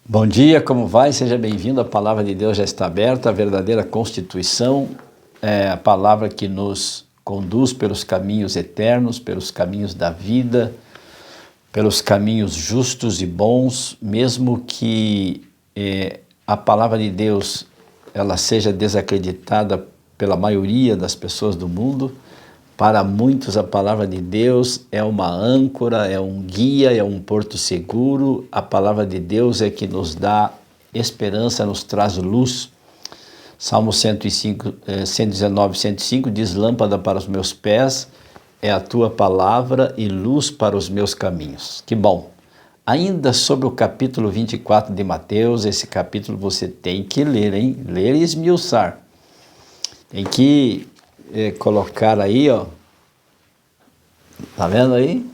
Bom dia, como vai? Seja bem-vindo. A palavra de Deus já está aberta, a verdadeira Constituição é a palavra que nos conduz pelos caminhos eternos, pelos caminhos da vida, pelos caminhos justos e bons, mesmo que a palavra de Deus ela seja desacreditada pela maioria das pessoas do mundo. Para muitos, a palavra de Deus é uma âncora, é um guia, é um porto seguro. A palavra de Deus é que nos dá esperança, nos traz luz. Salmo 105, 119, 105 diz: lâmpada para os meus pés é a tua palavra e luz para os meus caminhos. Que bom! Ainda sobre o capítulo 24 de Mateus, esse capítulo você tem que ler, hein? Ler e esmiuçar. Tem que colocar aí, ó, tá vendo aí?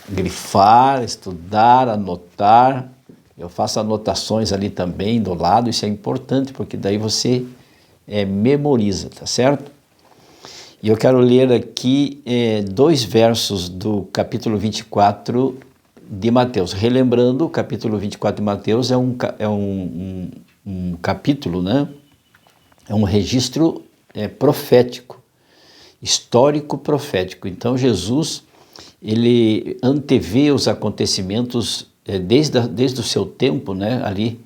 Grifar, estudar, anotar. Eu faço anotações ali também do lado, isso é importante, porque daí você memoriza, tá certo? E eu quero ler aqui dois versos do capítulo 24 de Mateus. Relembrando, o capítulo 24 de Mateus é um capítulo, né? É um registro profético, histórico profético. Então Jesus, ele antevê os acontecimentos desde o seu tempo, né, ali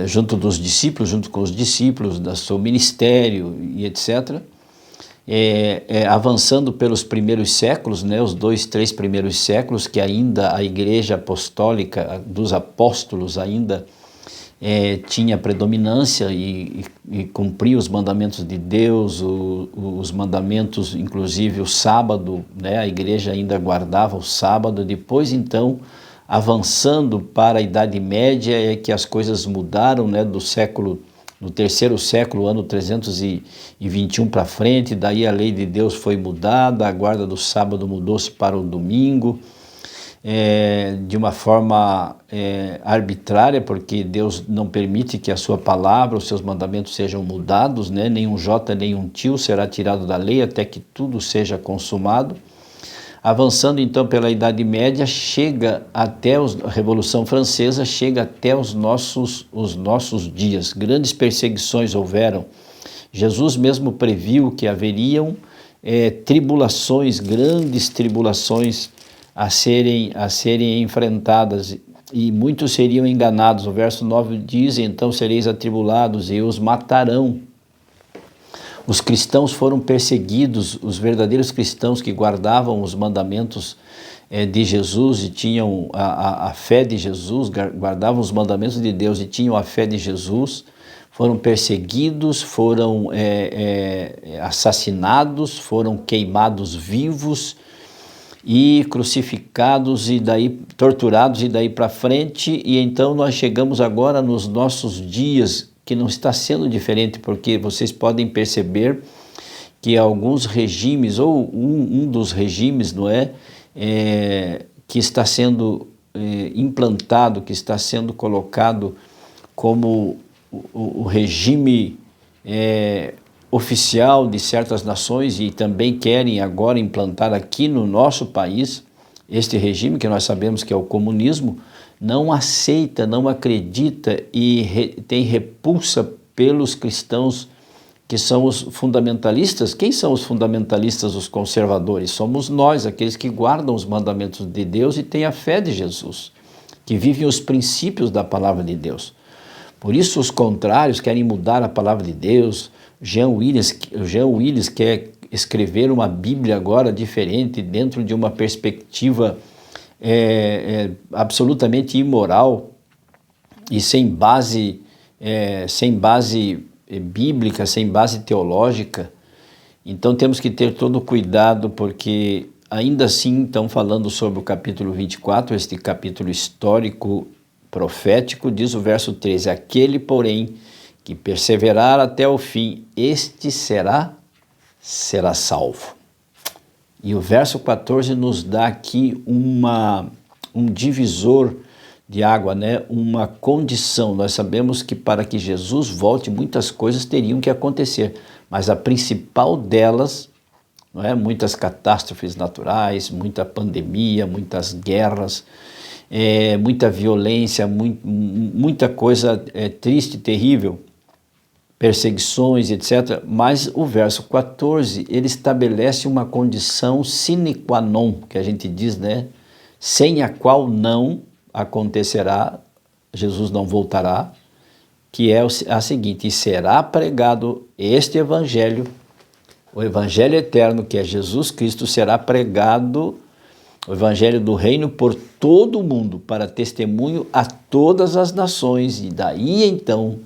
junto dos discípulos, junto com os discípulos, do seu ministério e etc., avançando pelos primeiros séculos, né, os 2, 3 primeiros séculos, que ainda a igreja apostólica dos apóstolos ainda tinha predominância e cumpria os mandamentos de Deus, os mandamentos, inclusive o sábado, né? A igreja ainda guardava o sábado. Depois, então, avançando para a Idade Média, é que as coisas mudaram, né? No terceiro século, ano 321 para frente, daí a lei de Deus foi mudada, a guarda do sábado mudou-se para o domingo, de uma forma arbitrária, porque Deus não permite que a sua palavra, os seus mandamentos sejam mudados, né? Nem um jota, nem um tio será tirado da lei até que tudo seja consumado. Avançando então pela Idade Média, chega até a Revolução Francesa, chega até os nossos dias. Grandes perseguições houveram. Jesus mesmo previu que haveriam tribulações, grandes tribulações a serem enfrentadas, e muitos seriam enganados. O verso 9 diz: então sereis atribulados e os matarão. Os cristãos foram perseguidos, os verdadeiros cristãos que guardavam os mandamentos de Jesus e tinham a fé de Jesus, guardavam os mandamentos de Deus e tinham a fé de Jesus, foram perseguidos, foram assassinados, foram queimados vivos e crucificados e daí torturados e daí para frente. E então nós chegamos agora nos nossos dias, que não está sendo diferente, porque vocês podem perceber que alguns regimes, ou um dos regimes, não que está sendo implantado, que está sendo colocado como o regime oficial de certas nações, e também querem agora implantar aqui no nosso país este regime, que nós sabemos que é o comunismo, não aceita, não acredita e tem repulsa pelos cristãos que são os fundamentalistas. Quem são os fundamentalistas, os conservadores? Somos nós, aqueles que guardam os mandamentos de Deus e têm a fé de Jesus, que vivem os princípios da palavra de Deus. Por isso os contrários querem mudar a palavra de Deus. Jean Willis quer escrever uma Bíblia agora diferente, dentro de uma perspectiva absolutamente imoral e sem base bíblica, sem base teológica. Então temos que ter todo cuidado, porque ainda assim estão falando sobre o capítulo 24, este capítulo histórico profético. Diz o verso 13: aquele, porém, que perseverar até o fim, este será salvo. E o verso 14 nos dá aqui um divisor de água, né? Uma condição. Nós sabemos que para que Jesus volte, muitas coisas teriam que acontecer, mas a principal delas não é? Muitas catástrofes naturais, muita pandemia, muitas guerras, muita violência, muita coisa triste, terrível, perseguições, etc. Mas o verso 14, ele estabelece uma condição sine qua non, que a gente diz, né? Sem a qual não acontecerá, Jesus não voltará, que é a seguinte: e será pregado este evangelho, o evangelho eterno, que é Jesus Cristo, será pregado, o evangelho do reino, por todo o mundo, para testemunho a todas as nações, e daí então,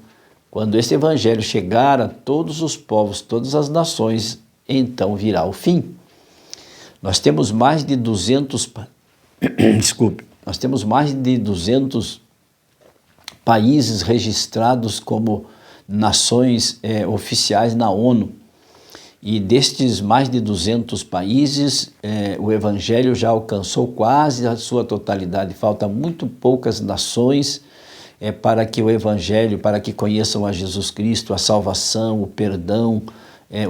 quando este evangelho chegar a todos os povos, todas as nações, então virá o fim. Nós temos mais de 200 nós temos mais de 200 países registrados como nações oficiais na ONU. E destes mais de 200 países, o evangelho já alcançou quase a sua totalidade. Faltam muito poucas nações para que o evangelho, para que conheçam a Jesus Cristo, a salvação, o perdão,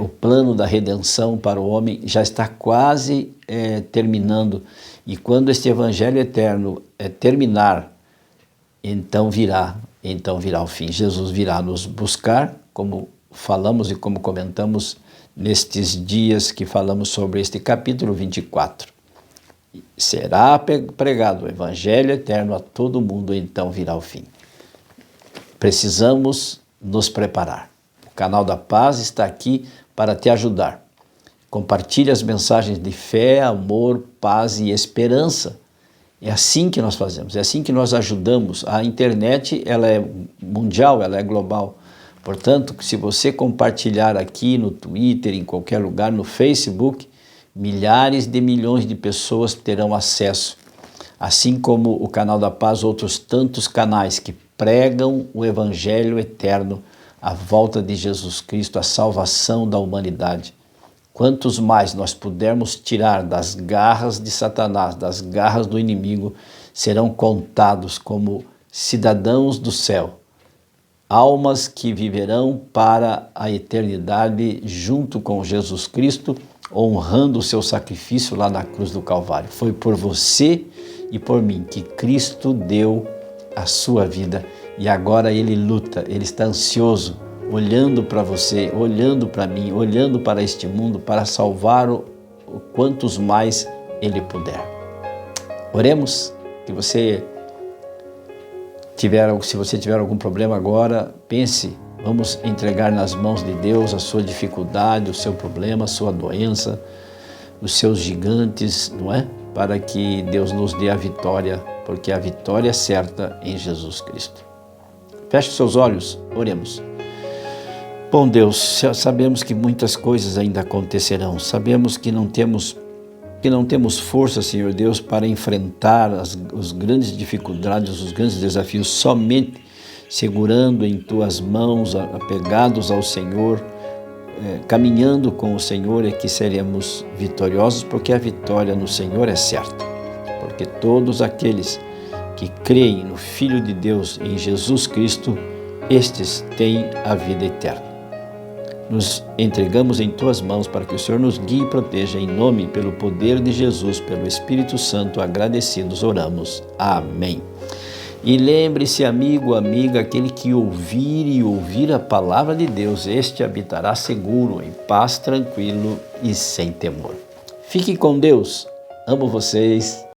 o plano da redenção para o homem já está quase terminando. E quando este evangelho eterno terminar, então virá o fim. Jesus virá nos buscar, como falamos e como comentamos nestes dias que falamos sobre este capítulo 24. Será pregado o evangelho eterno a todo mundo, então virá o fim. Precisamos nos preparar. O canal da Paz está aqui para te ajudar. Compartilhe as mensagens de fé, amor, paz e esperança. É assim que nós fazemos, é assim que nós ajudamos. A internet, ela é mundial, ela é global. Portanto, se você compartilhar aqui no Twitter, em qualquer lugar, no Facebook, milhares de milhões de pessoas terão acesso. Assim como o Canal da Paz, outros tantos canais que pregam o evangelho eterno, a volta de Jesus Cristo, a salvação da humanidade. Quantos mais nós pudermos tirar das garras de Satanás, das garras do inimigo, serão contados como cidadãos do céu, almas que viverão para a eternidade junto com Jesus Cristo, honrando o seu sacrifício lá na cruz do Calvário. Foi por você e por mim que Cristo deu a sua vida, e agora Ele luta, Ele está ansioso, olhando para você, olhando para mim, olhando para este mundo, para salvar o quantos mais Ele puder. Oremos. Se você tiver algum problema agora, pense, vamos entregar nas mãos de Deus a sua dificuldade, o seu problema, a sua doença, os seus gigantes, não é? Para que Deus nos dê a vitória, porque a vitória é certa em Jesus Cristo. Feche seus olhos, oremos. Bom Deus, sabemos que muitas coisas ainda acontecerão, sabemos que não temos força, Senhor Deus, para enfrentar as grandes dificuldades, os grandes desafios, somente segurando em Tuas mãos, apegados ao Senhor, caminhando com o Senhor, é que seremos vitoriosos, porque a vitória no Senhor é certa, porque todos aqueles que creem no Filho de Deus, em Jesus Cristo, estes têm a vida eterna. Nos entregamos em Tuas mãos para que o Senhor nos guie e proteja, em nome e pelo poder de Jesus, pelo Espírito Santo, agradecidos oramos. Amém. E lembre-se, amigo, amiga, aquele que ouvir a palavra de Deus, este habitará seguro, em paz, tranquilo e sem temor. Fique com Deus. Amo vocês.